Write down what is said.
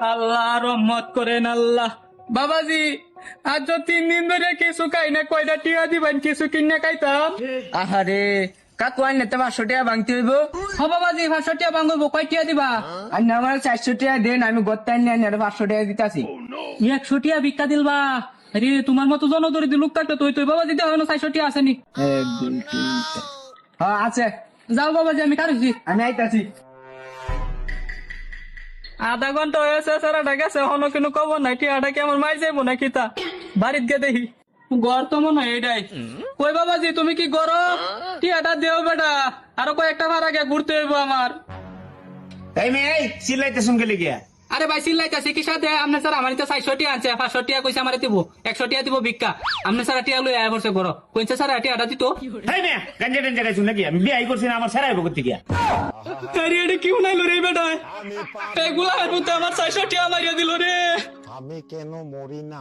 আল্লাহ রহমত করেন আল্লাহ। বাবাজি আজ তো 3 দিন ধরে কিছু খাই না, কয়টা টিয়া দিবেন কিছু কিনে খাইতাম। আহারে কাকু আইন তো 500 টাকা ভাঙতে হইব। হ বাবাজি 500 টিয়া ভাঙবো, কয় টিয়া দিবা? আর না আমার 400 টাকা দেন, আমি গত্তা আনি 500 টাকা দিতাছি। 100 টিয়া ভিক্ষা দিলবা? আরে তোমার মতো জনদরিদ্র লোক থাকলে তুই বাবাজি দেওয়া হয় না, 400 টিয়া আসেনি। 1 2 3 হ্যাঁ আছে। যাও বাবাজি আমি কারুছি। আমি আইতাছি। আধা ঘন্টা হয়েছে সারাটা গেছে, হনো কিন্তু কব নাই টিয়াটা কি আমার মাই যাইবো নাকি তা বাড়িত গে দেখি। গড় তো মনে হয় এটাই। কই বাবাজি তুমি কি গড়? টিয়াটা দেও বেটা, আরো কয়েকটা ভাড়া গে ঘুরতে হইব আমার। এই মেয়ে এই চিল্লাইতে শুনকে লিখিয়া। আরে ভাই চিল্লাইতাছি কি সাথে? আপনি স্যার আমার তো 400 টিয়া আনছে, 500 টিয়া কইছে আমার দিব, 100 টিয়া দিব ভিক্ষা। আপনি স্যার টিয়া লই আয় করছে গড়, কইছে স্যার টিয়াটা দিত। এই মেয়ে গঞ্জা টঞ্জা খাইছুন নাকি? আমি বিয়াই করছি না, আমার সারাই করতে গিয়া। আরে এটা কি উনাইলো রে বেটা? এগুলা আর আমার 400 টিয়া মারিয়া দিল রে। আমি কেন মরি না?